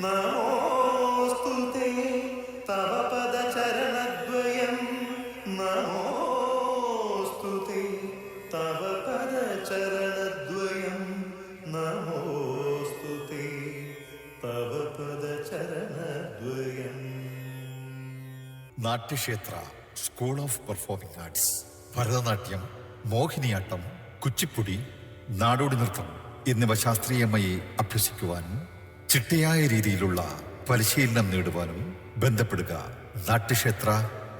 നമോസ്തുതേ തവ പദചരണദ്വയം നമോസ്തുതേ തവ പദചരണദ്വയം നമോസ്തുതേ തവ പദചരണദ്വയം. Natyakshetra school of performing arts Bharatanatyam, Mohiniyattam, Kuchipudi, നാടോടി നൃത്തം എന്നിവ ശാസ്ത്രീയമായി അഭ്യസിക്കുവാനും ചിട്ടയായ രീതിയിലുള്ള പരിശീലനം നേടുവാനും ബന്ധപ്പെടുക Natyakshetra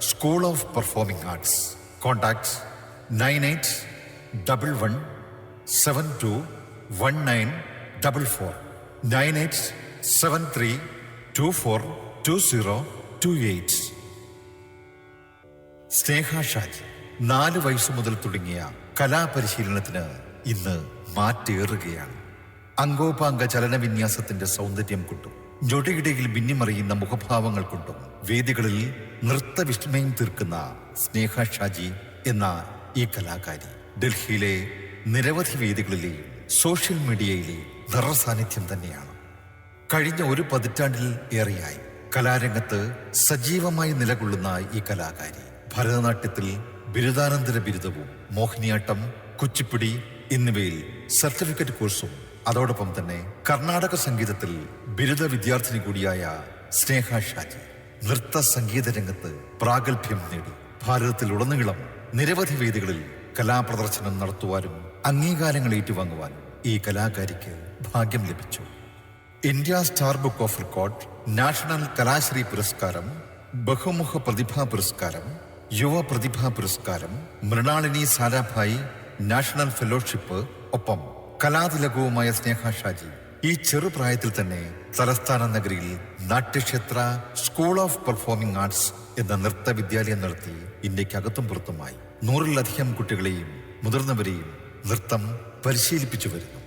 school of performing arts. Contact 9811721944 9873242028. Sneha Shaji 4 വയസ്സു മുതൽ തുടങ്ങിയ കലാപരിശീലനത്തിന് ഇന്ന് മാറ്റേറുകയാണ്. അംഗോപാംഗ ചലനവിന്യാസത്തിന്റെ സൗന്ദര്യം കൊണ്ടും ഞൊടിയിടയിൽ മിന്നിമറിയുന്ന മുഖഭാവങ്ങൾ കൊണ്ടും വേദികളിൽ നൃത്തവിസ്മയം തീർക്കുന്ന സ്നേഹ ഷാജി എന്ന ഈ കലാകാരി ഡൽഹിയിലെ നിരവധി വേദികളിലെ സോഷ്യൽ മീഡിയയിലെ നിറസാന്നിധ്യം തന്നെയാണ്. കഴിഞ്ഞ 1 പതിറ്റാണ്ടിൽ ഏറെയായി കലാരംഗത്ത് സജീവമായി നിലകൊള്ളുന്ന ഈ കലാകാരി ഭരതനാട്യത്തിൽ ബിരുദാനന്തര ബിരുദവും മോഹിനിയാട്ടം, കുച്ചിപ്പുടി എന്നിവയിൽ സർട്ടിഫിക്കറ്റ് കോഴ്സും അതോടൊപ്പം തന്നെ കർണാടക സംഗീതത്തിൽ ബിരുദ വിദ്യാർത്ഥിനി കൂടിയായ സ്നേഹ ഷാജി നൃത്ത സംഗീത രംഗത്ത് പ്രാഗൽഭ്യം നേടി ഭാരതത്തിലുടനീളം നിരവധി വേദികളിൽ കലാപ്രദർശനം നടത്തുവാനും അംഗീകാരങ്ങൾ ഏറ്റുവാങ്ങുവാനും ഈ കലാകാരിക്ക് ഭാഗ്യം ലഭിച്ചു. India star book of record, national Kalasree പുരസ്കാരം, ബഹുമുഖ പ്രതിഭാ പുരസ്കാരം, യുവ പ്രതിഭാ പുരസ്കാരം, മൃണാളിനി സാരാഭായി നാഷണൽ ഫെലോഷിപ്പ്, ഒപ്പം കലാതിലകവുമായ സ്നേഹ ഷാജി ഈ ചെറുപ്രായത്തിൽ തന്നെ തലസ്ഥാന നഗരിയിൽ നാട്യക്ഷേത്ര സ്കൂൾ ഓഫ് പെർഫോമിംഗ് ആർട്സ് എന്ന നൃത്ത വിദ്യാലയം നടത്തി ഇന്ത്യക്കകത്തും പുറത്തുമായി 100-ലധികം കുട്ടികളെയും മുതിർന്നവരെയും നൃത്തം പരിശീലിപ്പിച്ചു വരുന്നു.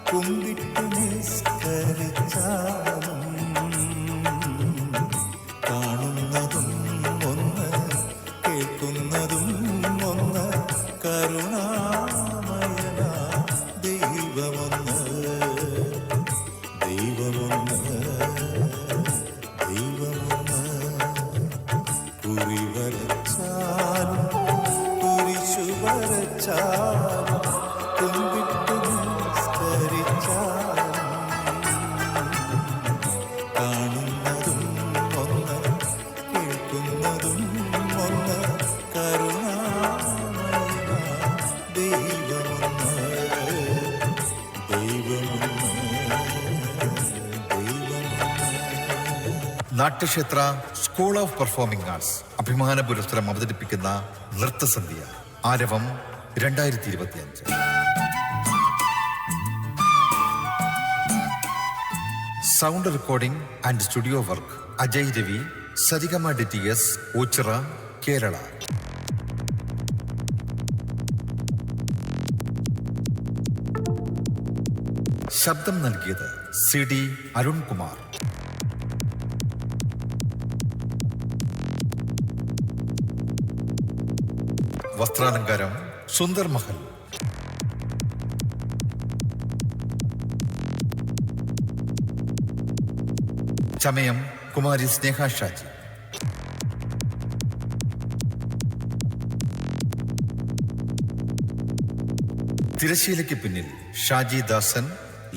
കുമ്പിട്ടു നിസ്കരിച്ചാലും കാണുന്നതും ഒന്ന് കേൾക്കുന്നതും ഒന്ന് കരുണാമയന ദൈവമൊന്ന് ദൈവമൊന്ന് ദൈവമൊന്ന് കുറി വരച്ചാലും കുരിശു വരച്ചാലും കുമ്പിട്ടു നിസ്കരിച്ചാലും കാണുന്നതും ഒന്ന് കേൾക്കുന്നതും ഒന്ന് കരുണാമയന ദൈവമൊന്ന് ദൈവമൊന്ന് ദൈവമൊന്ന്. Natyakshetra school of performing arts അഭിമാന പുരസ്കാരം അവതരിപ്പിക്കുന്ന നൃത്തസന്ധ്യ Aaravam 2025. Sound recording and studio work Ajay Ravi, Sarigama DTS, Ochira, Kerala. ശബ്ദം നൽകിയത് CD അരുൺകുമാർ. വസ്ത്രാലങ്കാരം സുന്ദർ മഹൽ. ചമയം കുമാരി സ്നേഹ ഷാജി. തിരശീലയ്ക്ക് പിന്നിൽ ഷാജി ദാസൻ,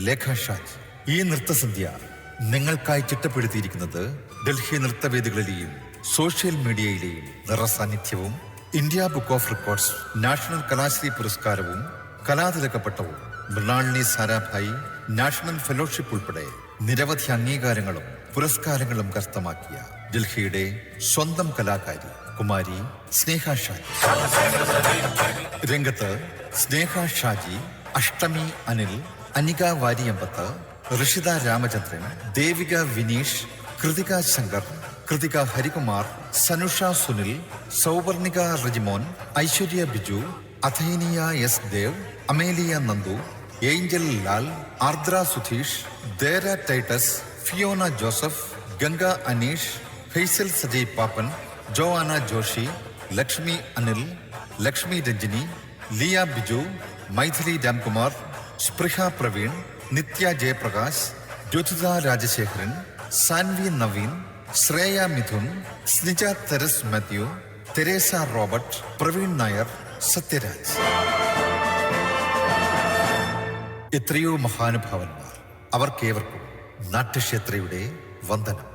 ലേഖ ഷാജി. ഈ നൃത്തസന്ധ്യ നിങ്ങൾക്കായി ചിട്ടപ്പെടുത്തിയിരിക്കുന്നത് ഡൽഹി നൃത്തവേദികളിലെയും സോഷ്യൽ മീഡിയയിലെയും നിറസാന്നിധ്യവും India book of records national Kalashree പുരസ്കാരവും കലാതിലക പട്ടവും മൃണാളിനി സാരാഭായി നാഷണൽ ഫെലോഷിപ്പ് ഉൾപ്പെടെ നിരവധി അംഗീകാരങ്ങളും പുരസ്കാരങ്ങളും കരസ്ഥമാക്കിയ ഡൽഹിയുടെ സ്വന്തം കലാകാരി കുമാരി സ്നേഹ ഷാജി. രംഗത്ത് Sneha Shaji, Ashtami Anil, Anika Variyampath, Rishitha Ramachandran, Devika Vineesh, Krithika Shankar, Krithika Harikumar, Sanusha Sunil, Souvarnika Rejimon, Aishwarya Biju, Athenia S Dev, Amelia Nandu, Angel Lal, Ardra Sudheesh, Dera Titus, Fiona Joseph, Ganga Aneesh, Faisal Sajay Pappan, Joanna Joshi, Lakshmi Anil, Lakshmi Ranjini, Liya Biju, Mythili Ramkumar, Spruha Praveen, Nithya Jayaprakash, Jyothitha Rajasekharan, Sanvi Naveen, Shreya Mithun, Snija Theres Mathew, Theresa Robert, Praveen Nair, Sathyaraj. എത്രയോ മഹാനുഭാവന്മാർ. അവർക്കേവർക്കും നാട്യക്ഷേത്രയുടെ വന്ദനം.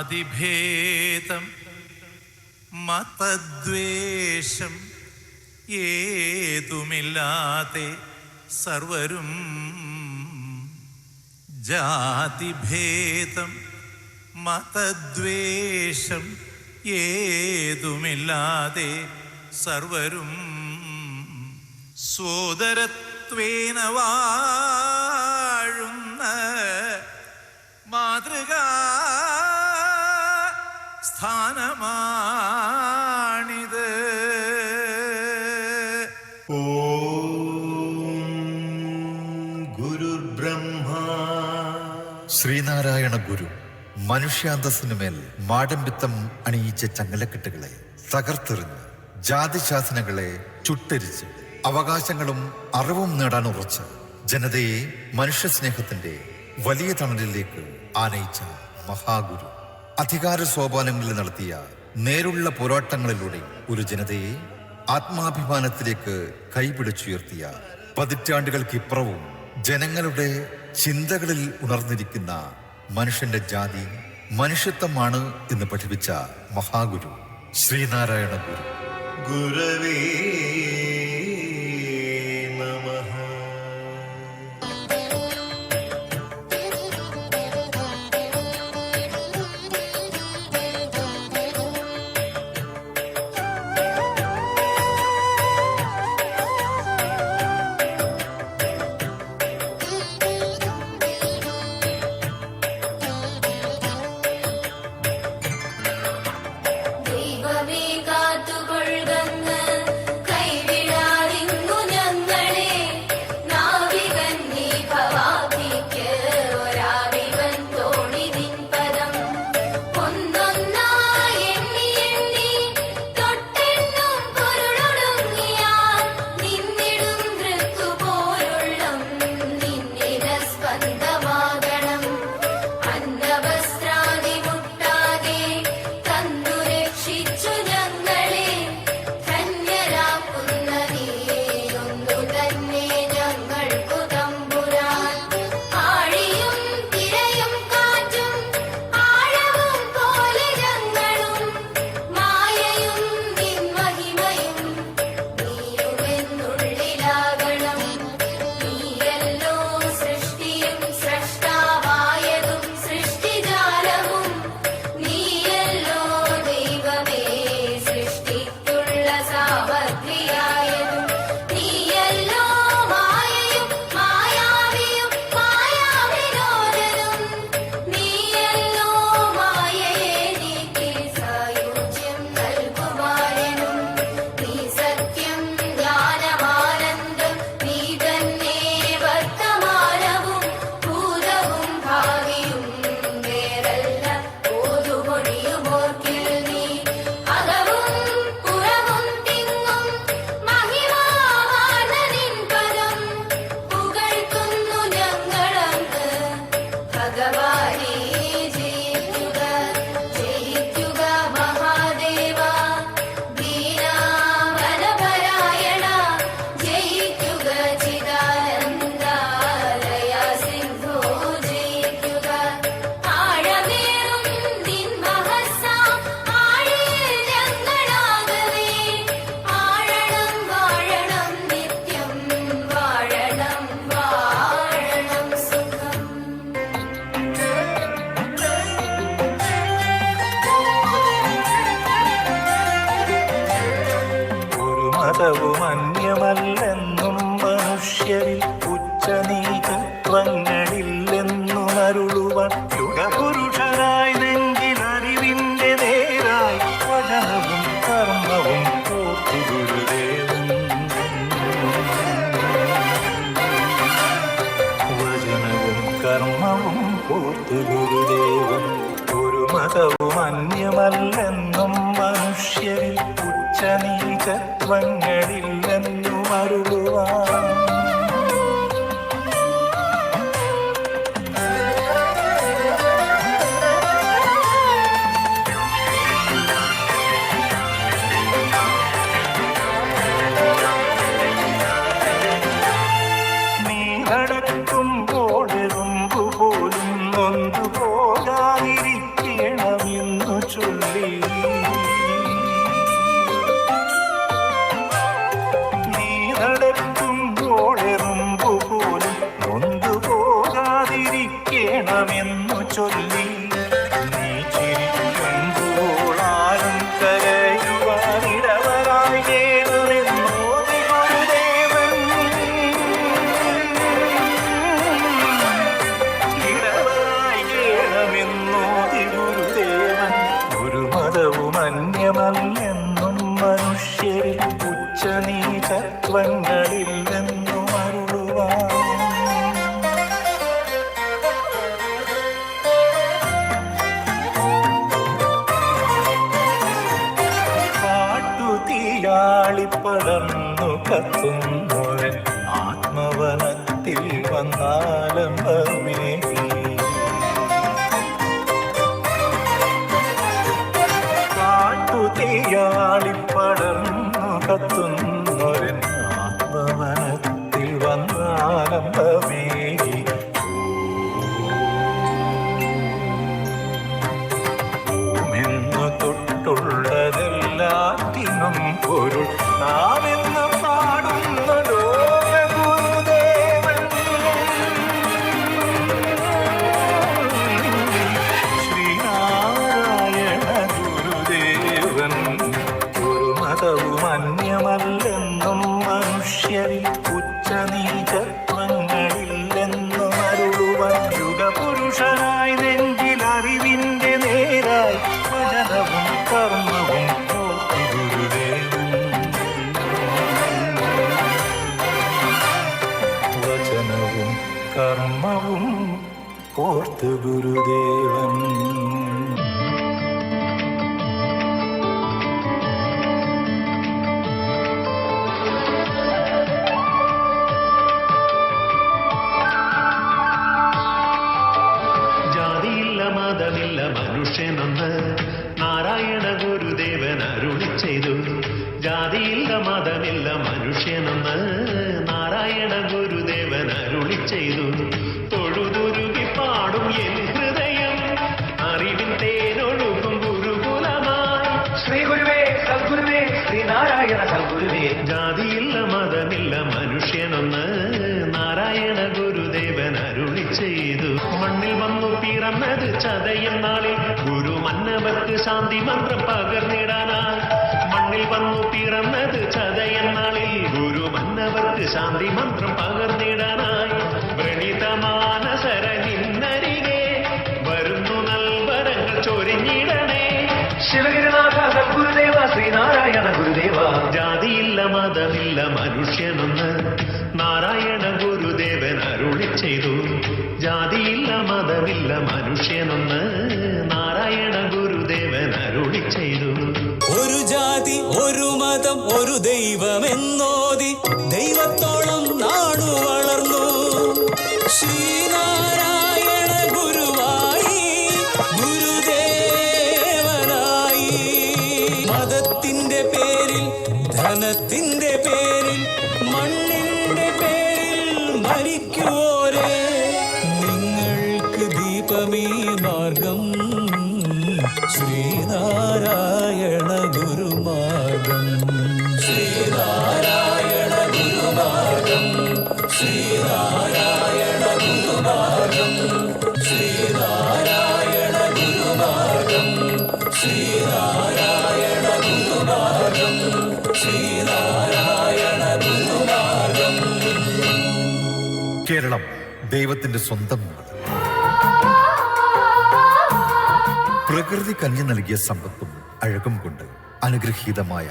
ജാതിഭേദം മതദ്വേഷം ഏതുമില്ലാതെ സർവരും, ജാതിഭേദം മതദ്വേഷം ഏതുമില്ലാതെ സർവരും സോദരത്വേന വാഴുന്ന മാതൃകാ സ്ഥാനമാണിത്. ശ്രീനാരായണ ഗുരു മനുഷ്യാന്തസ്സിനുമേൽ മാടമ്പിത്തം അണിയിച്ച ചങ്ങലക്കെട്ടുകളെ തകർത്തെറിഞ്ഞ്, ജാതിശാസനകളെ ചുട്ടരിച്ച്, അവകാശങ്ങളും അറിവും നേടാൻ ഉറച്ച് ജനതയെ മനുഷ്യസ്നേഹത്തിന്റെ വലിയ തണലിലേക്ക് ആനയിച്ച മഹാഗുരു. അധികാര സോപാനങ്ങളിൽ നടത്തിയ നേരുള്ള പോരാട്ടങ്ങളിലൂടെ ഒരു ജനതയെ ആത്മാഭിമാനത്തിലേക്ക് കൈപിടിച്ചുയർത്തിയ, പതിറ്റാണ്ടുകൾക്കിപ്പുറവും ജനങ്ങളുടെ ചിന്തകളിൽ ഉണർന്നിരിക്കുന്ന മനുഷ്യന്റെ ജാതി മനുഷ്യത്വമാണ് എന്ന് പഠിപ്പിച്ച മഹാഗുരു ശ്രീനാരായണ ഗുരു. ഗുരവേ നമഃ. ദൈവമേ കാത്തുകൊള്ളുന്ന കൈവിട ഭഗവാനേ ജയിക്കുക ജയിക്കുക മഹാദേവ ദീനാവനപരായണ ജയിക്കുക ചിദാനന്ദാലയ സിന്ധോ ജയിക്കുക ആഴമേറും നിൻ മഹസ്സാം ആഴിയിൽ ഞങ്ങളാകവേ ആഴണം വാഴണം നിത്യം വാഴണം വാഴണം സുഖം ഒരു മതവും അന്യമല്ലെന്നും മനുഷ്യരിൽ ഉച്ചനീചത്വങ്ങളില്ലെന്നും അരുളുവാൻ യുഗപുരുഷനായി നെഞ്ചിൽ അറിവിന്റെ നേരായി വചനവും കർമ്മവും ഓർത്തു ഗുരുദേവൻ വചനവും കർമ്മവും ഓർത്തു ഗുരുദേവൻ ഒരു മതവും അന്യമല്ലെന്നും മനുഷ്യരിൽ ഉച്ചനീചത്വങ്ങളില്ലെന്നും അരുളുവാൻ നീ നടക്കുമ്പോഴെറുമ്പു പോലും നൊന്തു പോകാതിരിക്കണമെന്നു ചൊല്ലി നീ നടക്കുമ്പോഴെറുമ്പു പോലും നൊന്തു പോകാതിരിക്കണമെന്നു ചൊല്ലി നീ ചിരിക്കുമ്പോൾ ആരും കരയുവാനിടവരായി കേണമെന്നോതി ഗുരുദേവൻ ഇടവരായി കേണമെന്നോതി ഗുരുദേവൻ ഒരു മതവും അന്യമല്ലെന്നും മനുഷ്യരിൽ ഉച്ചനീചത്വങ്ങളില്ലെന്നും അരുളുവാൻ കാട്ടുതീയാളിപ്പടർന്നു കത്തുന്നവൻ ആത്മവനത്തിൽ വന്നാലംബമേകി കാട്ടുതീയാളിപ്പടർന്നു കത്തുന്നവൻ ആത്മവനത്തിൽ വന്നാലംബമേകി ഭൂമെന്നു തൊട്ടുള്ളതെല്ലാത്തിനും പൊരുൾ നാമെന്ന് പാടുന്ന ലോക ഗുരുദേവൻ ശ്രീനാരായണ ഗുരുദേവൻ ഒരു മതവും അന്യമല്ലെന്നും മനുഷ്യരിൽ ഉച്ചനീചത്വങ്ങളില്ലെന്നും അരുളുവാൻ യുഗപുരുഷനായി നെഞ്ചിൽ അറിവിന്റെ നേരായി വചനവും കർമ്മവും ഓർത്തു ഗുരുദേവൻ വചനവും കർമ്മവും ഓർത്തു ഗുരുദേവൻ ജാതിയില്ല മതമില്ല മനുഷ്യനൊന്ന് നാരായണ ഗുരുദേവൻ അരുളി ചെയ്തു ജാതിയില്ല മതമില്ല മനുഷ്യനൊന്ന് നാരായണ ഗുരുദേവൻ അരുളി ചെയ്തു തൊഴുതുരുകി പാടും എൻ ഹൃദയം അറിവിൻ തേനൊഴുകും ഗുരുകുലമായി ശ്രീ ഗുരുവേ സദ്ഗുരുവേ ശ്രീനാരായണ സദ്ഗുരുവേ ജാതിയില്ല മതമില്ല മനുഷ്യനൊന്ന് നാരായണ ഗുരുദേവൻ അരുളി ചെയ്തു മണ്ണിൽ വന്നു പിറന്നത് ചതയം നാളിൽ ഗുരു മന്നവർക്ക് ശാന്തി മന്ത്രം പകർന്നിടാനായി മണ്ണിൽ വന്നു പിറന്നത് ചതയം നാളിൽ ഗുരു മന്നവർക്ക് ശാന്തി മന്ത്രം പകർന്നിടാനായി വ്രണിതമാനസര നിന്നരികെ വരുന്നു നൽവരങ്ങൾ ചൊരിഞ്ഞിടണേ ശിവഗിരിനാഥ സദ്ഗുരുദേവ ശ്രീനാരായണ ഗുരുദേവ ജാതിയില്ല മതമില്ല മനുഷ്യനൊന്ന് നാരായണ ഗുരുദേവൻ അരുളി ചെയ്തു ജാതിയില്ല മതമില്ല മനുഷ്യനൊന്ന് നാരായണ ഗുരുദേവൻ അരുളി ചെയ്തു ഒരു ജാതി ഒരു മതം ഒരു ദൈവമെന്നോതി ദൈവത്തോളം നാടു വളർന്നു ശ്രീനാരായണ ഗുരു ദൈവമീ മാർഗം ശ്രീനാരായണ ഗുരുമാർഗം ശ്രീനാരായണ ഗുരുമാർഗം ശ്രീനാരായണ ഗുരുമാർഗം ശ്രീനാരായണ ഗുരുമാർഗം ശ്രീനാരായണ ഗുരുമാർഗം ശ്രീനാരായണ ഗുരുമാർഗം. കേരളം ദൈവത്തിന്റെ സ്വന്തം നാട്. പ്രകൃതി കനിഞ്ഞു നൽകിയ സമ്പത്തും അഴകും കൊണ്ട് അനുഗ്രഹീതമായ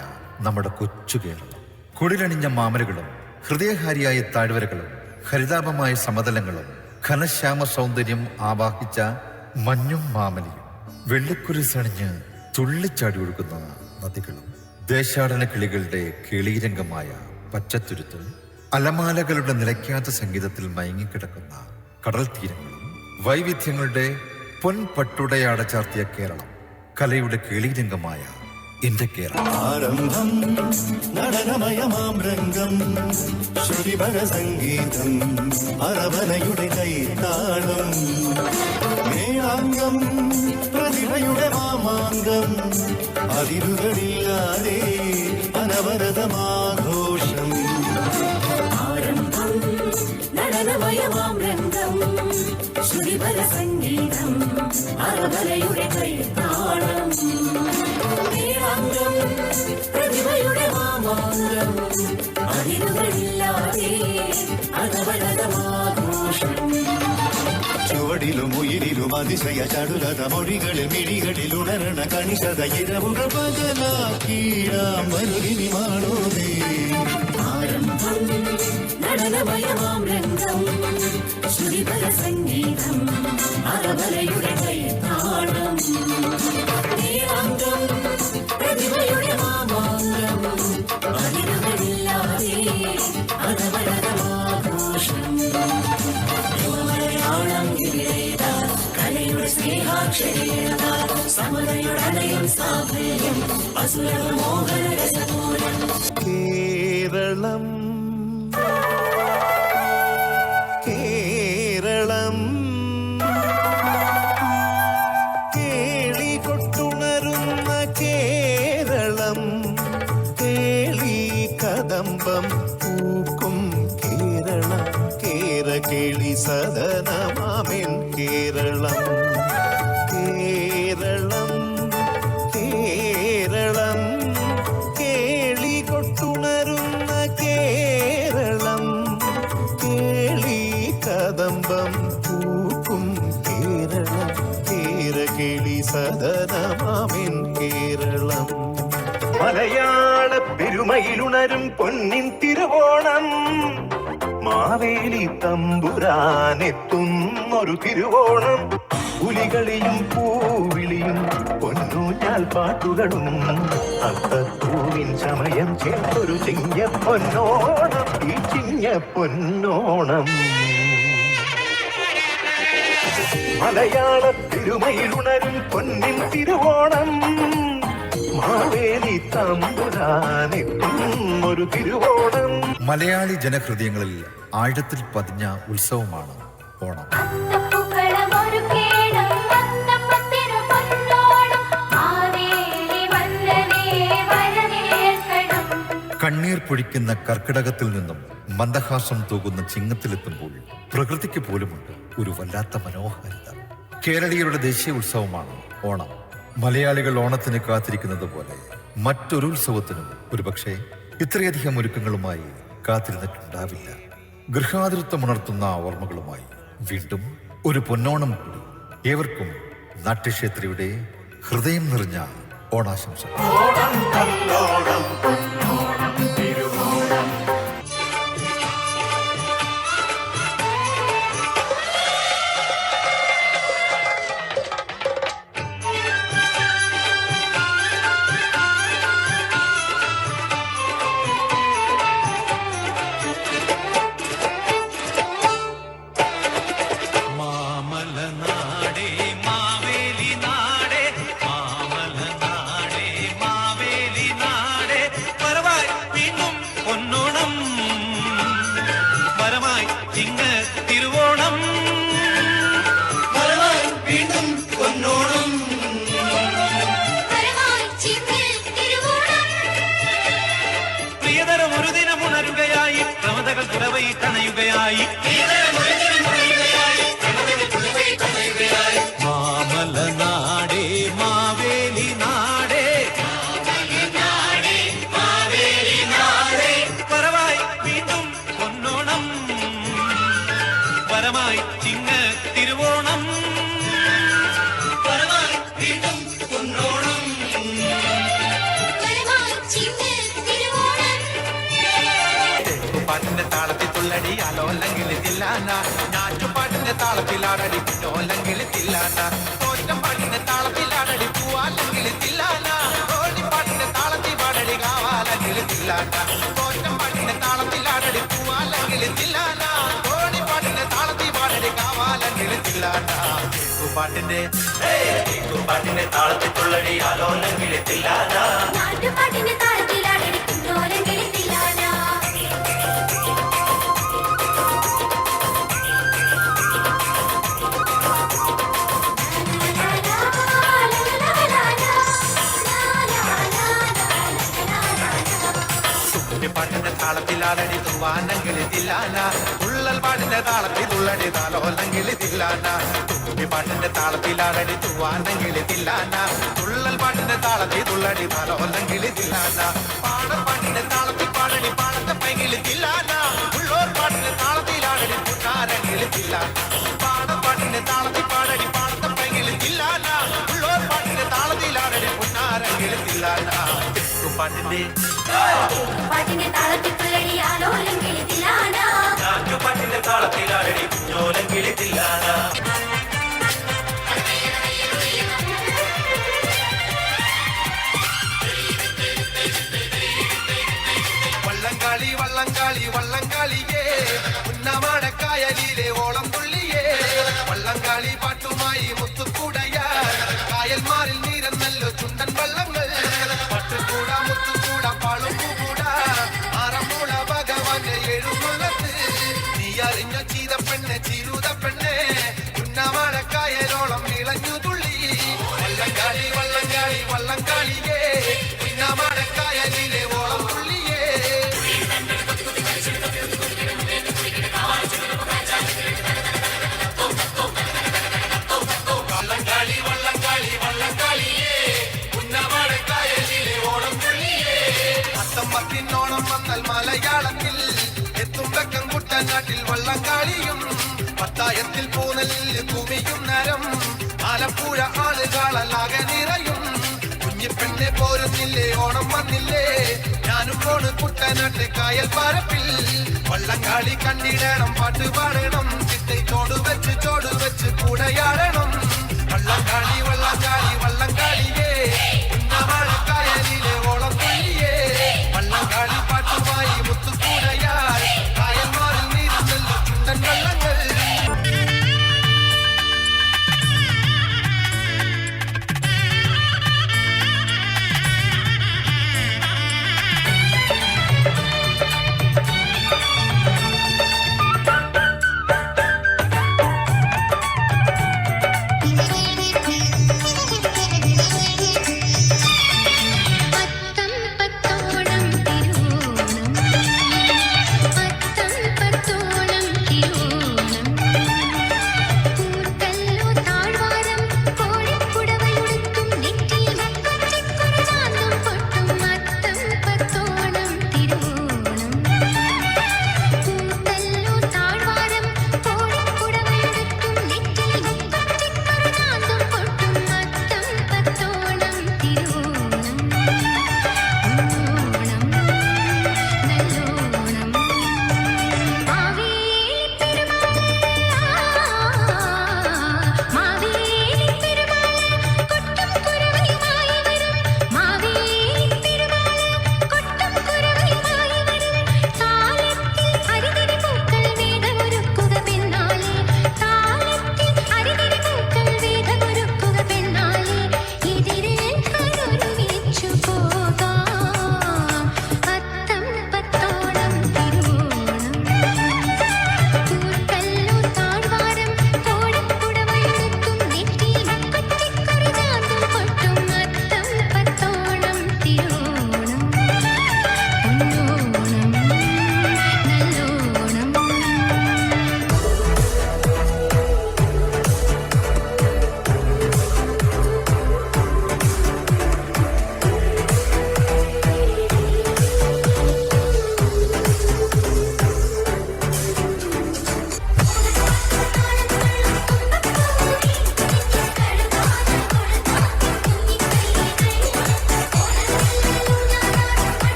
നമ്മുടെ കൊച്ചു കേരളം. കുടിലണിഞ്ഞ മാമലകളും ഹൃദയഹാരിയായ താഴ്വരകളും ഹരിതാപമായ സമതലങ്ങളും ഘനശ്യാമ സൗന്ദര്യം ആവാഹിച്ച മഞ്ഞും മാമലയും വെള്ളിക്കുരിശണിഞ്ഞ് തുള്ളിച്ചാടി ഒഴുകുന്ന നദികളും ദേശാടന കിളികളുടെ കേളീരംഗമായ പച്ചത്തുരുത്തും അലമാലകളുടെ നിലയ്ക്കാത്ത സംഗീതത്തിൽ മയങ്ങിക്കിടക്കുന്ന കടൽ തീരങ്ങളും വൈവിധ്യങ്ങളുടെ പൊൻപട്ടുടയാട ചാർത്തിയ കേരളം, കലയുടെ കേളീരംഗമായ എന്റെ കേരളം. ആരംഭം നടനമയമാം രംഗം, ശ്രുതിപര സംഗീതം, അരവനയുടെ കൈത്താളം, മേളാംഗം പ്രതിഭയുടെ മാമാങ്കം, അതിരുകളില്ലാതെ അനവരതമാഘോഷം. ആരംഭം നടനമയമാം രംഗം, ശ്രുതിപര സംഗീതം, അരവനയുടെ കൈത്താളം, മേളാംഗം പ്രതിഭയുടെ മാമാങ്കം, അതിരുകളില്ലാതെ അനവരതമാഘോഷം. ചുവടിലും ഉയിരിലും അതിശയ ചടുലത, മൊഴികളിൽ മിഴികളിൽ ഉണരണ കണിശത, ഇരവുകൾ പകലാക്കീടാം മരുവിനി മാണോനേ. ആരംഭം നടനമയമാം രംഗം, ശ്രുതിപര സംഗീതം, അരവരയുടെ കൈത്താളം, മേളാംഗം പ്രതിഭയുടെ മാമാങ്കം, അതിരുകളില്ലാതെ അനവരതമാഘോഷം. യുവമലയാളം വിവേക കലയുടെ സ്നേഹാക്ഷരേണ, സമതയുടെ അലയും സാഫല്യം, അസുരവ മോഹന രസപൂരം. കേരളം കേരളം കേളി കൊട്ടുണരുന്ന കേരളം, കേളി കദംബം പൂക്കും കേരളം, കേരകേളി സദനമാമിൻ കേരളം. കേരളം കേരളം കേളി കൊട്ടുണരുന്ന കേരളം, കേളി കദംബം പൂക്കും കേരളം, കേരകേളി സദനമാമിൻ കേരളം. മലയാള പെരുമയിലുണരും പൊന്നിൻ തിരുവോണം, മാവേലി തമ്പുരാനെത്തുന്നൊരു തിരുവോണം. പുലികളിയും പൂവിളിയും പൊന്നൂഞ്ഞാൽ പാട്ടുകളും, അത്തപ്പൂവിൻ സമയം ചേർത്തൊരു ചിങ്ങപ്പൊന്നോണം, ഈ ചിങ്ങപ്പൊന്നോണം. മലയാള തിരുമയിലുണരും പൊന്നിൻ തിരുവോണം, മാവേലി തമ്പുരാനെത്തുന്നൊരു തിരുവോണം. മലയാളി ജനഹൃദയങ്ങളിൽ ആഴത്തിൽ പതിഞ്ഞ ഉത്സവമാണ് ഓണം. അത്തപ്പൂക്കളമൊരുക്കേണം, അത്തപ്പത്തിനു പൊന്നോണം, മാവേലി വന്ദനേ വരവേൽക്കണം. കണ്ണീർ പൊഴിക്കുന്ന കർക്കിടകത്തിൽ നിന്നും മന്ദഹാസം തൂകുന്ന ചിങ്ങത്തിലെത്തുമ്പോൾ പ്രകൃതിക്ക് പോലുമുണ്ട് ഒരു വല്ലാത്ത മനോഹാരിത. കേരളീയരുടെ ദേശീയ ഉത്സവമാണ് ഓണം. മലയാളികൾ ഓണത്തിന് കാത്തിരിക്കുന്നത് പോലെ മറ്റൊരു ഉത്സവത്തിനും ഒരുപക്ഷെ ഇത്രയധികം ഒരുക്കങ്ങളുമായി കാത്തിരുന്നിട്ടുണ്ടാവില്ല. ഗൃഹാതിരത്വമുണർത്തുന്ന ഓർമ്മകളുമായി വീണ്ടും ഒരു പൊന്നോണം കൂടി. ഏവർക്കും നാട്യക്ഷേത്രയുടെ ഹൃദയം നിറഞ്ഞ ഓണാശംസകൾ. പര മുറിയുകയായി മാമല നാടേ മാവേലി നാടേ വരവായി വീണ്ടും പൊന്നോണം വരമായി ചിങ്ങ തിരുവോണം വരമായി വീണ്ടും പൊന്നോണം പാട്ടിന്റെ താളത്തിൽ തുള്ളടി അലോല്ലെങ്കിൽ തില്ലാന ഞാറ്റുപാട്ടിന്റെ താളത്തിലാടടി പിന്നോല്ലെങ്കിൽ തില്ലാന തോറ്റം പാട്ടിന്റെ താളത്തിലാടടി പൂവാല്ലെങ്കിൽ തില്ലാന പാട്ടിന്റെ താളത്തിൽ പാടടി കാവാലെങ്കിൽ തില്ലാന തോറ്റം പാട്ടിന്റെ താളത്തിലാടടി പൂവാല്ലെങ്കിൽ തില്ലാന പാട്ടിന്റെ താളത്തിൽ പാടടി കാവാലെങ്കിൽ തില്ലാന പാട്ടിന്റെ താളത്തിൽ തുള്ളടി അലോല്ലെങ്കിൽ തില്ലാന നാട്ടുപാട്ടിന്റെ താളത്തിലാടടി പിന്നോലങ്ങളിൽ തില്ലാന പാട്ടിന്റെ താളത്തിലാടടി തുവാനെങ്കിൽ തില്ലാന ഉള്ളൽ പാട്ടിന്റെ താളത്തിൽ തുള്ളടി താലോല്ലെങ്കിൽ തില്ലാന പാട്ടിന്റെ താളത്തിലാടടി തുവാനെങ്കിൽ തില്ലാന ഉള്ളൽ പാട്ടിന്റെ താളത്തിൽ തുള്ളടി താലോല്ലെങ്കിൽ തില്ലാന പാടപ്പാട്ടിന്റെ താളത്തിൽ പാടടി പാടത്തെ പൈകിൽ തില്ലാന ഉള്ളോർ പാട്ടിന്റെ താളത്തിലാടടി പുന്നാരെങ്കിൽ തില്ലാന പാടപ്പാട്ടിന്റെ താളത്തിൽ പാടടി പാടത്തെ പൈകിൽ തില്ലാന ഉള്ളോർ പാട്ടിന്റെ താളത്തിലാടടി പുന്നാരെങ്കിൽ തില്ലാന പാട്ടിന്റെ താളത്തിൽ തുള്ളടി ആലോലങ്ങളിൽ തില്ലാന പാട്ടിന്റെ താളത്തിലാടടി കുഞ്ഞോലെങ്കിൽ തില്ലാന വള്ളംകാളി വള്ളംകാളി വള്ളംകാളിയേ ഉന്നമാടക്കായലിലെ ഓളം തുള്ളിയേ വള്ളംകാളി പാട്ടുമായി മുത്തുകൂടയ കായൽമാരിൽ നീരന്നല്ലോ ചുണ്ടൻ വള്ളങ്ങൾ പട്ടുകൂട മുത്തുകൂട പാളുകൂട ആറമൂട ഭഗവാന്റെ എഴുമുള്ളത്ത് നീ അറിഞ്ഞ ചീത പെണ്ണെ ചിരുത പെണ്ണെ ഉന്നമാടക്കായലോളം ഇളഞ്ഞു തുള്ളി വള്ളംകാളി വള്ളംകാളി വള്ളംകാളിയേ ഉന്നമാടക്കായലിലെ ഓളം തുള്ളിയേ വള്ളംകാളി വള്ളംകാളി വള്ളംകാളിയേ ഉന്നമാടക്കായലിലെ ഓളം തുള്ളിയേ അത്തമ്പത്തിനോണം വന്നാൽ മലയാളത്തിൽ എത്തും വെക്കം കുട്ടനാട്ടിൽ വള്ളംകാളിയും പത്തായത്തിൽ പൂനെല്ലിൽ കുമിയും നരം ആലപ്പുഴ ആളുകളല്ലാകെ നിറയും കുഞ്ഞിപ്പെണ്ണെ പോരുന്നില്ലേ ഓണം വന്നില്ലേ ഞാനും പോണ് കുട്ടനാട്ട് കായൽ പരപ്പിൽ വള്ളംകാളി കണ്ടിടണം പാട്ട് പാടണം ചിട്ടை ചോട് വെച്ച് കൂടയാടണം വള്ളംകാളി വള്ളംകാളി വള്ളംകാളിയേ ഉന്നമാടക്കായലിലെ ഓളം തുള്ളിയേ വള്ളംകാളി പാട്ടുമായി മുത്തുകൂടയാൽ കായൽമാരിൽ നീരുന്നല്ലോ ചുണ്ടൻ വള്ളങ്ങൾ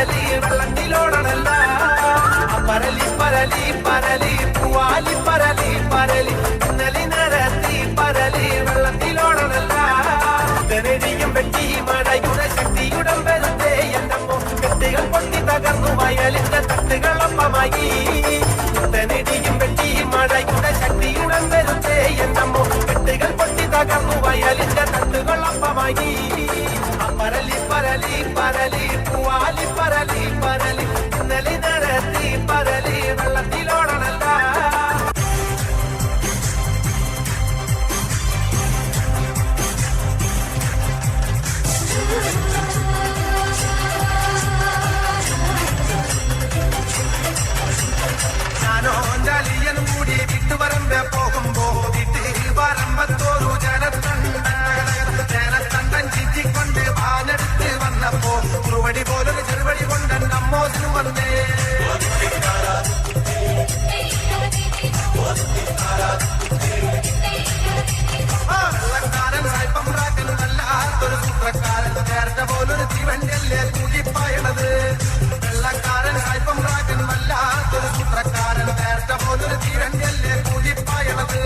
പരലി വെള്ളത്തിലോടണല്ല പരലി പരലി പരലി പൂവാലി പരലി പരലി ഇന്നലെ നിരത്തി പരലി വെള്ളത്തിലോടണല്ല നെടിയും വെട്ടി മഴയുടെ ശക്തിയുടെ വെറുതെ എന്നമ്മോ കെട്ടുകൾ പൊട്ടി തകർന്നു വയലിന്റെ തട്ടുകളൊപ്പമായി നെടിയും വെട്ടി മഴയുടെ ശക്തിയുടെ വെറുതെ എന്നമ്മോ കെട്ടുകൾ പൊട്ടി തകർന്നു വയലിന്റെ തട്ടുകളൊപ്പമായി പരലി പരലി പരലി പൂവാലി പരലി പരലി ഇന്നലെ നിരത്തി പരലി വെള്ളത്തിലോടണല്ല ഞാനോ ജാലിയനും കൂടി വിട്ടുവരമ്പ പോകുമ്പോ വിട്ട് വരമ്പത്തോരു ജനത്തണ്ടൻ ചിറ്റിക്കൊണ്ട് വാനെടുത്ത് വന്നപ്പോ കുറുവടി പോലൊരു ചെറുവടി കൊണ്ട് നമ്മോതിന് വന്നേ വെള്ളക്കാരൻ സായിപ്പം റാക്കനും വല്ലാത്തൊരു സൂത്രക്കാരൻ നേരത്തെ പോലൊരു തീവണ്ടിയല്ലേ തൂകിപ്പായണത് വെള്ളക്കാരൻ സായിപ്പം റാക്കനും വല്ലാത്തൊരു സൂത്രക്കാരൻ നേരത്തെ പോലൊരു തീവണ്ടിയല്ലേ തൂകിപ്പായണത്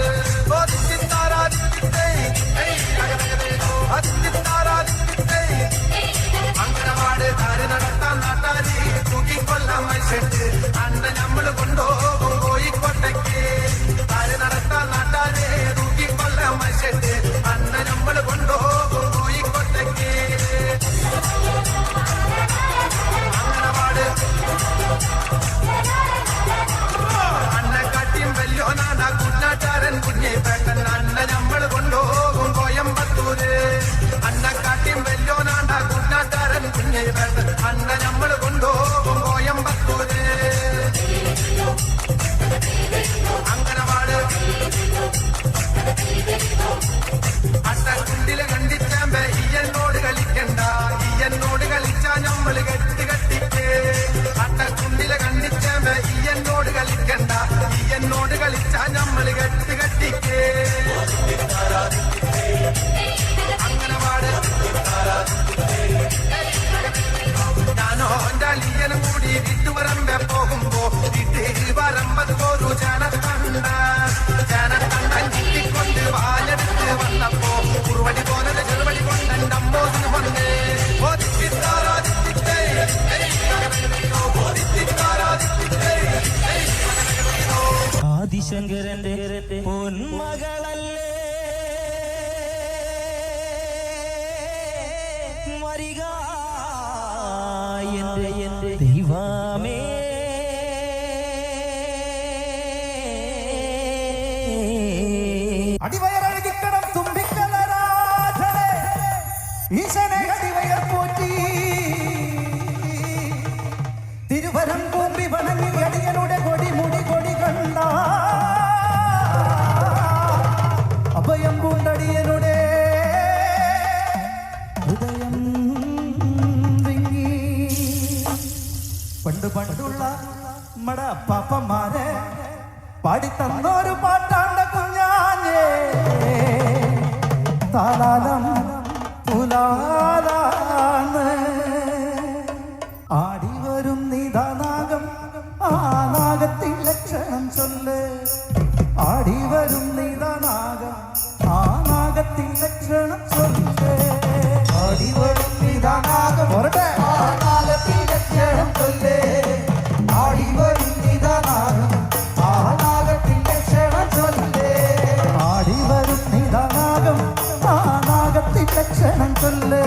അങ്കനവാട് താരി നടത്താൻ നാട്ടാരി തൂക്കിക്കൊല്ലാൻ മത്സരിച്ച് അന്ന നമ്മള് കൊണ്ടുപോകും കോഴിക്കോട്ടയ്ക്ക് താരി നടത്താൻ നാട്ടാരെ തൂക്കിക്കൊല്ലാൻ മത്സരിച്ച് അന്ന നമ്മള് കൊണ്ടുപോകും കോഴിക്കോട്ടയ്ക്ക് അങ്കനവാട് അന്നക്കാട്ടിയും വല്യോനാണ് കുഞ്ഞാട്ടാരൻ കുഞ്ഞി പെട്ടൻ അന്ന നമ്മള് കൊണ്ടുപോകും കോയമ്പത്തൂര് അന്നക്കാട്ടിയും വല്യോനാണ് കുഞ്ഞാട്ടാരൻ കുഞ്ഞി പെട്ടൻ അന്ന നമ്മള് കൊണ്ടുപോകും കോയമ്പത്തൂര് അങ്കനവാട് അട്ടക്കുണ്ടിലെ കണ്ടിച്ചാമ്പ ഈയനോട് കളിക്കണ്ട ഈയനോട് കളിച്ചാ നമ്മള് കെട്ടിക്കേ അട്ടക്കുണ്ടിലെ കണ്ടിച്ചാമ്പ ഈയനോട് കളിക്കണ്ട ഈയനോട് കളിച്ചാ നമ്മള് കെട്ടിക്കേ അങ്കനവാട് ഞാനോ ജാലിയനും കൂടി വിട്ടുവരമ്പ പോകുമ്പോ വിട്ട് വരമ്പത്തോരു ജനത്തണ്ടൻ ചിറ്റിക്കൊണ്ട് വാലെടുത്ത് വന്നപ്പോ കുറുവടി പോലെ ചെറുവടി കൊണ്ട് നമ്മോതിന് വന്നേ ആദിശങ്കരന്റെ പൊന്മകളല്ലേ മരിക എന്റെ ദൈവമേ അടിവയറഴകിക്കണം തുമ്പിക്കലരാധനെ ഈശനെ അടിവയർ പോറ്റി തിരുവരം കൂമ്പി വണങ്ങി അടിയനുടെ കൊടി മുടി കൊടി കണ്ട അഭയം പൂണ്ടടിയനുടെ ഹൃദയം വിങ്ങി പണ്ടുള്ള മട പാപ്പന്മാരെ പാടിത്തന്നൊരു പാട്ടാണ്ട കുഞ്ഞാഞ്ഞേ താലാലം പുലാലാണ് ആടി വരും നീതാനാഗം ആ നാഗത്തിൻ ലക്ഷണം ചൊല്ല് ആടി വരും നീതാനാഗം ആ നാഗത്തിൻ ലക്ഷണം ചൊല്ല് ആടി വരും നീതാനാഗം ആ നാഗത്തിൻ ലക്ഷണം ചൊല്ല് ആടി വരും നീതാനാഗം ആ നാഗത്തിൻ ലക്ഷണം ചൊല്ല് ആടി വരും നീതാനാഗം ആ നാഗത്തിൻ ലക്ഷണം ചൊല്ല്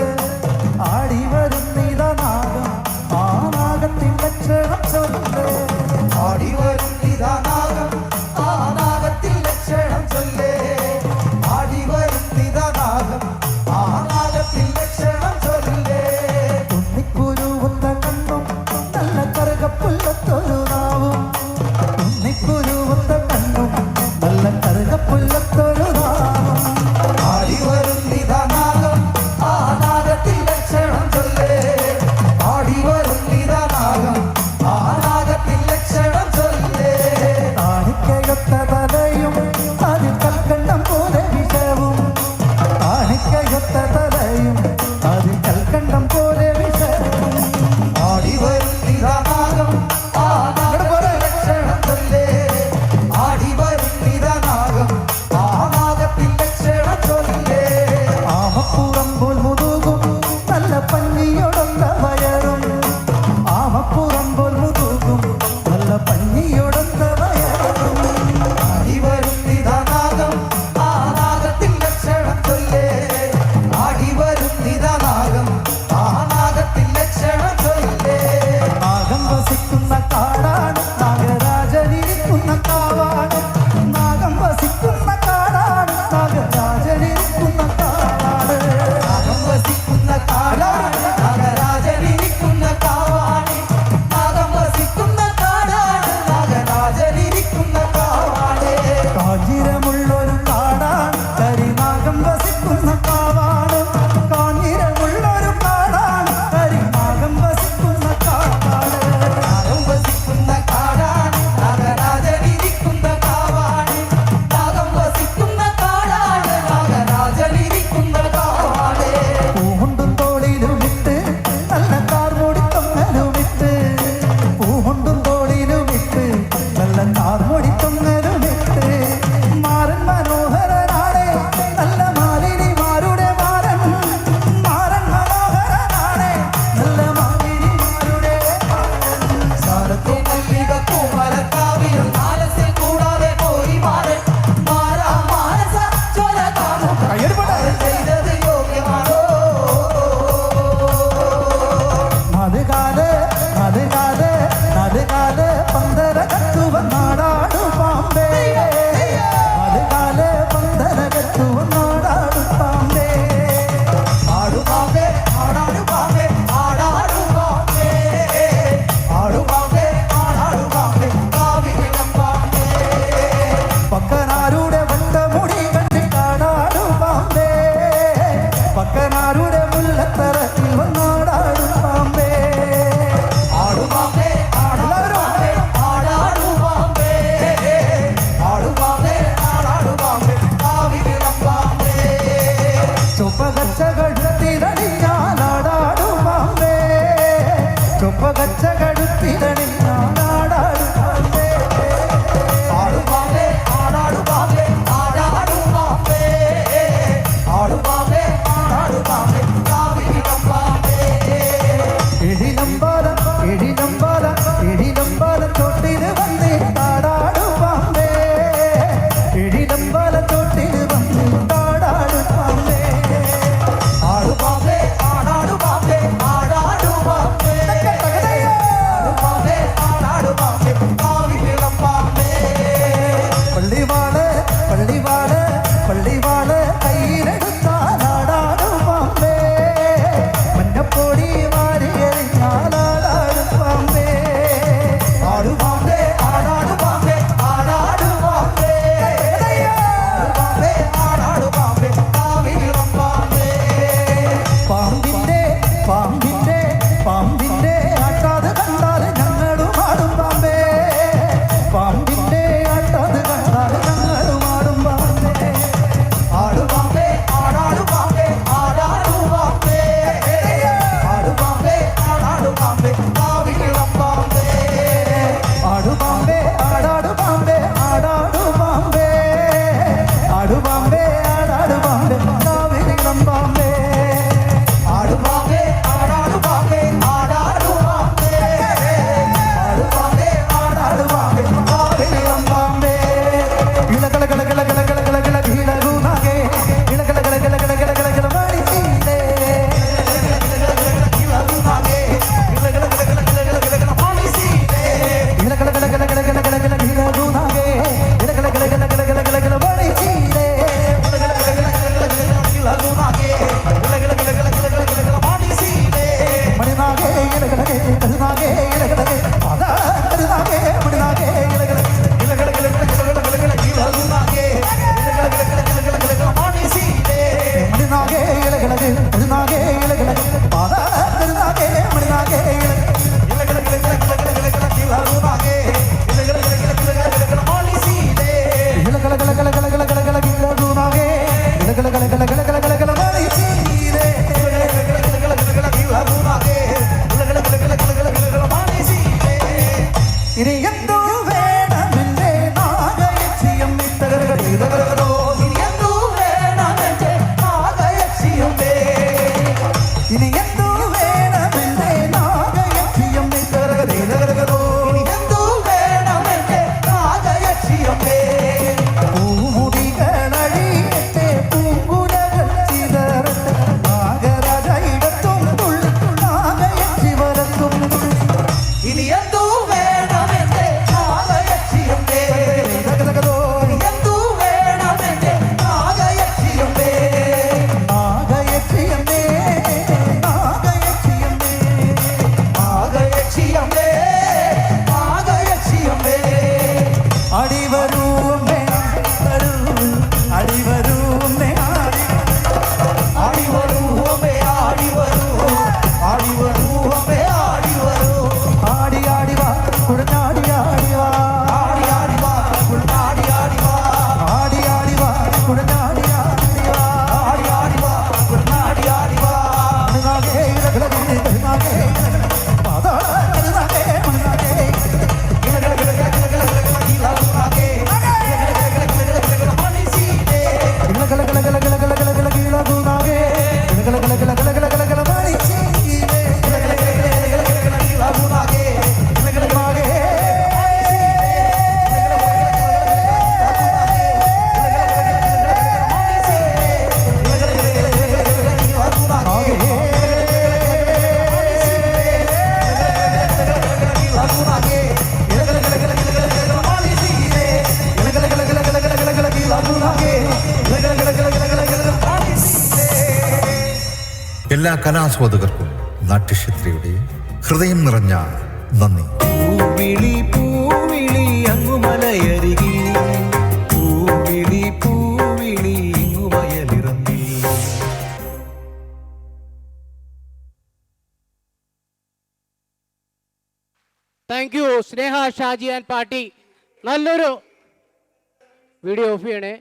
പച്ചകടുപ്പിതണിൽ ആടാടുപാമ്പേ ആടുപാമ്പേ ആടാടുപാമ്പേ ആടാടുപാമ്പേ ആടുപാമ്പേ ആടാടുപാമ്പേ കാവിലമ്പാമ്പേ എഴിലമ്പാലം എഴിലമ്പാലം എഴിലമ്പാലം തൊട്ടിന് വന്ന് ആടാടുപാമ്പേ എഴിലമ്പാലം തൊട്ടിന് വന്ന് ആടാടുപാമ്പേ ആടുപാമ്പേ ആടാടുപാമ്പേ ആടാടുപാമ്പേ ആടുപാമ്പേ ആടാടുപാമ്പേ കാവിലമ്പാമ്പേ പള്ളിവാള് പള്ളിവാള് പള്ളിവാള് കയ്യിലെടുത്താൽ ആടാടുപാമ്പേ മഞ്ഞപ്പൊടി വാരി എറിഞ്ഞാൽ ആടാടുപാമ്പേ ആടുപാമ്പേ ആടാടുപാമ്പേ ആടാടുപാമ്പേ ആടുപാമ്പേ ആടാടുപാമ്പേ കാവിലമ്പാമ്പേ പാമ്പിന്റെ പാമ്പിന്റെ പാമ്പിന്റെ ആട്ടാത് കണ്ടാൽ ഞങ്ങളും ആടും പാമ്പേ പാമ്പിന്റെ ആട്ടാത് കണ്ടാൽ ഞങ്ങളും ആടും പാമ്പേ ആടുപാമ്പേ ആടാടുപാമ്പേ ആടാടുപാമ്പേ ആടുപാമ്പേ ആടാടുപാമ്പേ കാവിലമ്പാമ്പേ ആടുപാമ്പേ ആടാടുപാമ്പേ ആടാടുപാമ്പേ ആടുപാമ്പേ ആടാടുപാമ്പേ കാവിലമ്പാമ്പേ ആടുപാമ്പേ ആടാടുപാമ്പേ ആടാടുപാമ്പേ ആടുപാമ്പേ ആടാടുപാമ്പേ കാവിലമ്പാമ്പേ ഇളകളകളകളകളകളകളകള ഇളകുനാകെ ഇളകളകളകളകളകളകള മണിച്ചീലേ ഇളകുനാകെ ഇളകളകളകളകളകള മണിച്ചീലേ ഇളകളകളകളകളകളകള ഇളകുനാകെ ഇളകളകളകളകളകളകള മണിച്ചീലേ ഇളകുനാകെ ഇളകളകളകളകളകള മണിച്ചീലേ മണിനാകെ ഇളകളകെ കരുനാകെ ഇളകളകെ അതാ കരുനാകെ മണിനാകെ ഇളകളകെ ഇളകളകളകളകളകള ഇളകുനാകെ ഇളകളകളകളകളകള മണിച്ചീലേ മണിനാകെ ഇളകളകെ കരുനാകെ ഇളകളകെ അതാ കരുനാകെ മണിനാകെ ഇളകളകളകളകളകള ഇളകുനാകെ ഇളകളകളകളകളകള മണിച്ചീലേ ഇളകളകളകളകളകളകള ഇളകുനാകെ ഇളകളകളകളകളകളകള മണിച്ചീലേ ഇനി എന്തോ വേണമെന്റെ നാഗയക്ഷിയം ഇത്തകരോ ഇനി എന്തോ വേണമെന്റെ നാഗയക്ഷിയമ്മേ ഇനി എന്തോ വേണമെന്റെ നാഗയക്ഷിയം ഇത്തകരോ ഇനി എന്തോ വേണമെന്റെ നാഗയക്ഷിയമ്മേ പൂമുടികളഴിയട്ടെ പൂങ്കുലകൾ ചിതറട്ടെ നാഗരാജ ഇടത്തും തുള്ളി നാഗയക്ഷി വരത്തും ഇനി എന്തോ വേണമെന്റെ നാഗയക്ഷിയമ്മേ എന്തോ വേണമെന്റെ നാഗയക്ഷിയമ്മേ നാഗയക്ഷിയമ്മേ നാഗയക്ഷിയമ്മേ നാഗയക്ഷിയമ്മേ നാഗയക്ഷിയമ്മേ അടിവരൂമ്മേ അടിവരൂമ്മേ അടിവരൂമ്മേ അടിവരൂ അടിവരൂമ്മേ അടിവരൂ ആടി ആടി വാ കുഴഞ്ഞാടി ആടി വാ ആടി ആടി വാ കുഴഞ്ഞാടി ആടി വാ ആടി ആടി വാ കുഴഞ്ഞാടി ആടി വാ ആടി ആടി വാ കുഴഞ്ഞാടി ആടി വാ മണിനാകെ ഇളകളകെ കരുനാകെ പാതാ കരുനാകെ മണിനാകെ ഇളകളകളകളകളകള ഇളകുനാകെ ഇളകളകളകളകളകള മണിച്ചീലേ ഇളകളകളകളകളകളകള ഇളകുനാകെ ഇളകളകളകളകളകളകള മണിച്ചീലേ ഇളകളകളകളകളകള ഇളകുനാകെ ഇളകളമാകെ എല്ലാ കലാസ്വാദകർക്കും നാട്യക്ഷേത്രയുടെ ഹൃദയം നിറഞ്ഞ നന്ദി. പൂവിളി പൂവിളി അങ്ങുമലയരികി പൂവിളി പൂവിളി ഇങ്ങുവയലിറങ്ങി. Thank you Sneha Shaji and party. നല്ലൊരു വീഡിയോ ഓഫ് ചെയ്യണേ,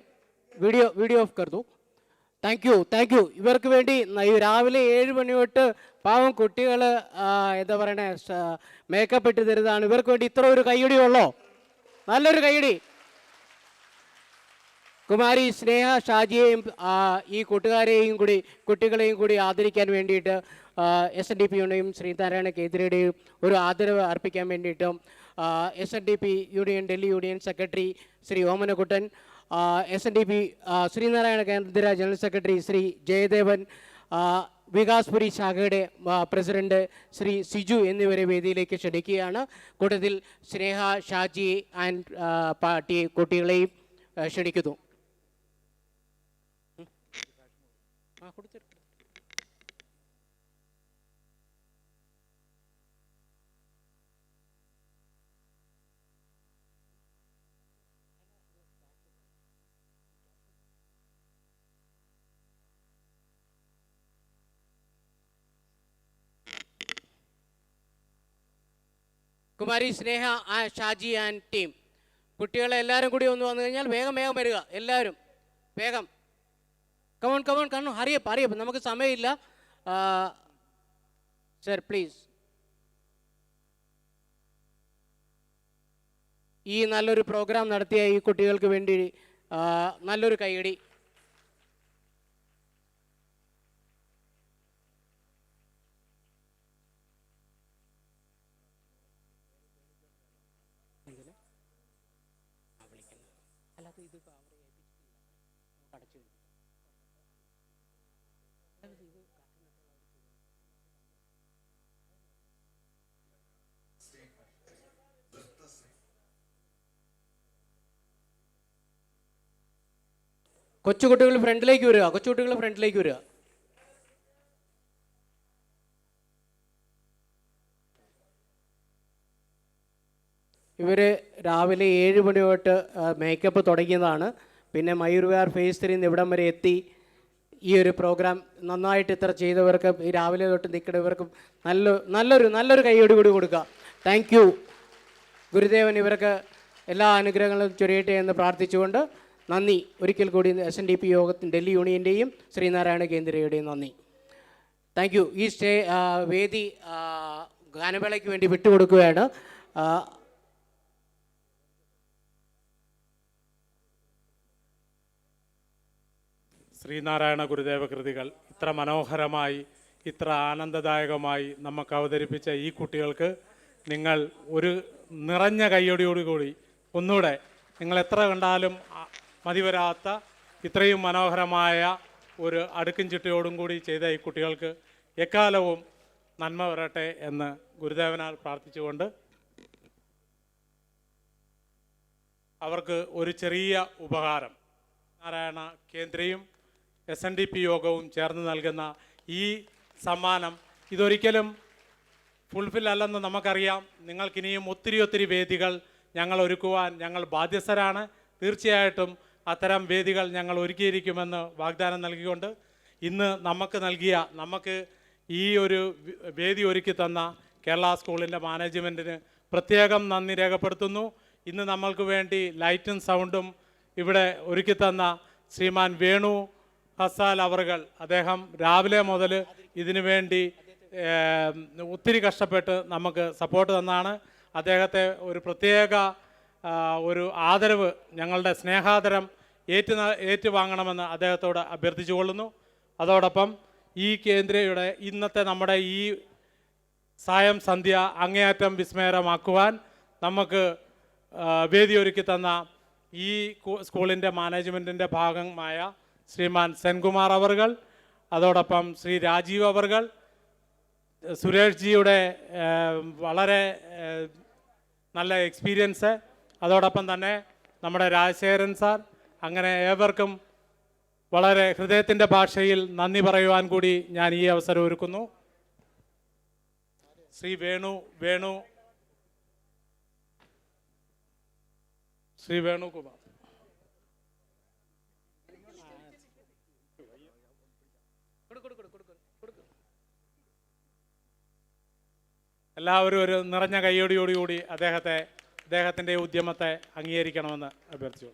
വീഡിയോ ഓഫ് കർ ദോ. Thank you. ഇവർക്ക് വേണ്ടി ഈ രാവിലെ 7 മണി തൊട്ട് പാവം കുട്ടികൾ എന്താ പറയണേ മേക്കപ്പ് ഇട്ട് തരുന്നതാണ്. ഇവർക്ക് വേണ്ടി ഇത്ര ഒരു കൈയടി ഉള്ളോ? നല്ലൊരു കൈയടി. കുമാരി സ്നേഹ ഷാജിയെയും ഈ കുട്ടികളെയും കൂടി ആദരിക്കാൻ വേണ്ടിയിട്ട് SNDP യുടെയും ശ്രീനാരായണ കേന്ദ്രയുടെയും ഒരു ആദരവ് അർപ്പിക്കാൻ വേണ്ടിയിട്ടും SNDP union Delhi union secretary Shri Omanakuttan, SNDP Sreenarayana കേന്ദ്ര ജനറൽ സെക്രട്ടറി ശ്രീ ജയദേവൻ, വികാസ്പുരി ശാഖയുടെ പ്രസിഡന്റ് ശ്രീ സിജു എന്നിവരെ വേദിയിലേക്ക് ക്ഷണിക്കുകയാണ്. കൂട്ടത്തിൽ സ്നേഹ ഷാജി ആൻഡ് പാർട്ടി കുട്ടികളെയും ക്ഷണിക്കുന്നു. കുമാരി സ്നേഹ ഷാജി ആൻഡ് ടീം കുട്ടികളെ എല്ലാവരും കൂടി ഒന്ന് വന്നു കഴിഞ്ഞാൽ വേഗം വരിക. എല്ലാവരും വേഗം. കമോൺ കണ്ണു അറിയപ്പ് നമുക്ക് സമയമില്ല. Sir please. ഈ നല്ലൊരു പ്രോഗ്രാം നടത്തിയ ഈ കുട്ടികൾക്ക് വേണ്ടി നല്ലൊരു കൈയടി. കൊച്ചുകുട്ടികൾ ഫ്രണ്ടിലേക്ക് വരിക. ഇവർ രാവിലെ 7 മണി തൊട്ട് മേക്കപ്പ് തുടങ്ങിയതാണ്. പിന്നെ മയൂർവിഹാർ ഫേസ് 3 ഇവിടം വരെ എത്തി ഈ ഒരു പ്രോഗ്രാം നന്നായിട്ട് ഇത്ര ചെയ്തവർക്ക് ഈ രാവിലെ തൊട്ട് നിൽക്കുന്നവർക്കും നല്ലൊരു കൈയോട് കൂടി കൊടുക്കുക. Thank you. ഗുരുദേവൻ ഇവർക്ക് എല്ലാ അനുഗ്രഹങ്ങളും ചൊരിയട്ടെ എന്ന് പ്രാർത്ഥിച്ചുകൊണ്ട് നന്ദി. ഒരിക്കൽ കൂടി SNDP യോഗത്തിന് ഡൽഹി യൂണിയൻ്റെയും ശ്രീനാരായണ കേന്ദ്രയുടെയും നന്ദി. Thank you. ഈ വേദി ഗാനമേളയ്ക്ക് വേണ്ടി വിട്ടുകൊടുക്കുകയാണ്. ശ്രീനാരായണ ഗുരുദേവ കൃതികൾ ഇത്ര മനോഹരമായി ഇത്ര ആനന്ദദായകമായി നമുക്ക് അവതരിപ്പിച്ച ഈ കുട്ടികൾക്ക് നിങ്ങൾ ഒരു നിറഞ്ഞ കയ്യടിയോടുകൂടി ഒന്നുകൂടെ നിങ്ങൾ എത്ര കണ്ടാലും മതിവരാത്ത ഇത്രയും മനോഹരമായ ഒരു അടുക്കും ചിട്ടയോടും കൂടി ചെയ്ത ഈ കുട്ടികൾക്ക് എക്കാലവും നന്മ വരട്ടെ എന്ന് ഗുരുദേവനാൽ പ്രാർത്ഥിച്ചുകൊണ്ട് അവർക്ക് ഒരു ചെറിയ ഉപഹാരം നാരായണ കേന്ദ്രയും SNDP യോഗവും ചേർന്ന് നൽകുന്ന ഈ സമ്മാനം ഇതൊരിക്കലും ഫുൾഫിൽ അല്ലെന്ന് നമുക്കറിയാം. നിങ്ങൾക്കിനിയും ഒത്തിരി വേദികൾ ഞങ്ങൾ ഒരുക്കുവാൻ ഞങ്ങൾ ബാധ്യസ്ഥരാണ്. തീർച്ചയായിട്ടും അത്തരം വേദികൾ ഞങ്ങൾ ഒരുക്കിയിരിക്കുമെന്ന് വാഗ്ദാനം നൽകിക്കൊണ്ട് ഇന്ന് നമുക്ക് ഈ ഒരു വേദി ഒരുക്കി തന്ന കേരള സ്കൂളിൻ്റെ മാനേജ്മെൻറ്റിന് പ്രത്യേകം നന്ദി രേഖപ്പെടുത്തുന്നു. ഇന്ന് നമ്മൾക്ക് വേണ്ടി ലൈറ്റും സൗണ്ടും ഇവിടെ ഒരുക്കി തന്ന ശ്രീമാൻ വേണു ഹസാൽ അവറുകൾ, അദ്ദേഹം രാവിലെ മുതൽ ഇതിനു വേണ്ടി ഒത്തിരി കഷ്ടപ്പെട്ട് നമുക്ക് സപ്പോർട്ട് തന്നാണ്. അദ്ദേഹത്തെ ഒരു പ്രത്യേക ഒരു ആദരവ്, ഞങ്ങളുടെ സ്നേഹാദരം ഏറ്റുവാങ്ങണമെന്ന് അദ്ദേഹത്തോട് അഭ്യർത്ഥിച്ചുകൊള്ളുന്നു. അതോടൊപ്പം ഈ കേന്ദ്രയുടെ ഇന്നത്തെ നമ്മുടെ ഈ സായം സന്ധ്യ അങ്ങേയറ്റം വിസ്മയകരമാക്കുവാൻ നമുക്ക് വേദി ഒരുക്കി തന്ന ഈ സ്കൂളിൻ്റെ മാനേജ്മെൻറ്റിൻ്റെ ഭാഗമായ ശ്രീമാൻ സെൻകുമാർ അവർകൾ, അതോടൊപ്പം ശ്രീ രാജീവ് അവർകൾ, സുരേഷ് ജിയുടെ വളരെ നല്ല എക്സ്പീരിയൻസ്, അതോടൊപ്പം തന്നെ നമ്മുടെ രാജശേഖരൻ സാർ, അങ്ങനെ ഏവർക്കും വളരെ ഹൃദയത്തിൻ്റെ ഭാഷയിൽ നന്ദി പറയുവാൻ കൂടി ഞാൻ ഈ അവസരം ഒരുക്കുന്നു. ശ്രീ വേണുകുമാർ. എല്ലാവരും ഒരു നിറഞ്ഞ കയ്യോടിയോടുകൂടി അദ്ദേഹത്തിൻ്റെ ഉദ്യമത്തെ അംഗീകരിക്കണമെന്ന് അഭ്യർത്ഥിച്ചു.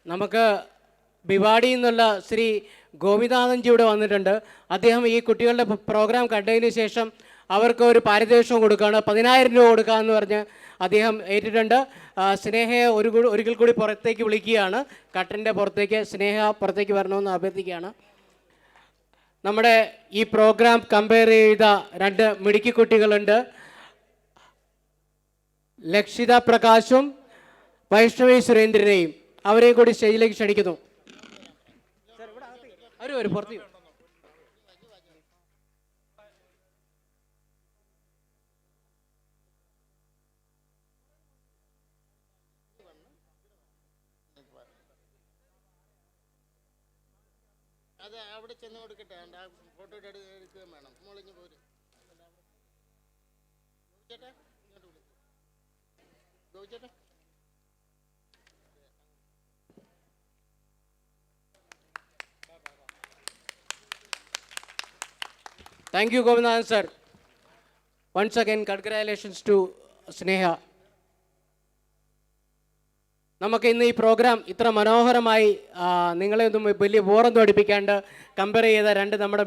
നമുക്ക് ഭിവാടിയിൽ നിന്നുള്ള ശ്രീ ഗോപിനാഥൻജി ഇവിടെ വന്നിട്ടുണ്ട്. അദ്ദേഹം ഈ കുട്ടികളുടെ പ്രോഗ്രാം കണ്ടതിന് ശേഷം അവർക്ക് ഒരു പാരിതോഷികം കൊടുക്കുകയാണ്. 10,000 രൂപ കൊടുക്കാമെന്ന് പറഞ്ഞ് അദ്ദേഹം ഏറ്റിട്ടുണ്ട്. സ്നേഹയെ ഒരിക്കൽ കൂടി പുറത്തേക്ക് വിളിക്കുകയാണ്. കട്ടൻ്റെ പുറത്തേക്ക് സ്നേഹ പുറത്തേക്ക് വരണമെന്ന് അഭ്യർത്ഥിക്കുകയാണ്. നമ്മുടെ ഈ പ്രോഗ്രാം കമ്പയർ ചെയ്ത 2 മിടുക്കി കുട്ടികളുണ്ട്. ലക്ഷിത പ്രകാശും വൈഷ്ണവി സുരേന്ദ്രനെയും അവരെയും കൂടി സ്റ്റേജിലേക്ക് ക്ഷണിക്കുന്നു. ഒരു പുറത്ത് അത് അവിടെ ചെന്ന് കൊടുക്കട്ടെ. ഫോട്ടോ എടുക്കുകയും വേണം. മോളിഞ്ഞ് പോരും. ചേട്ടാ ഇങ്ങോട്ട് വിളിക്കും. ഗോവിച്ചേട്ടാ thank you Gopinathan sir. Once again congratulations to Sneha. നമുക്ക് ഇന്ന് ഈ പ്രോഗ്രാം ഇത്ര മനോഹരമായി നിങ്ങളെ ഒന്നും വലിയ ബോറൊന്നും അടുപ്പിക്കാണ്ട് കമ്പയർ ചെയ്ത 2 നമ്മുടെ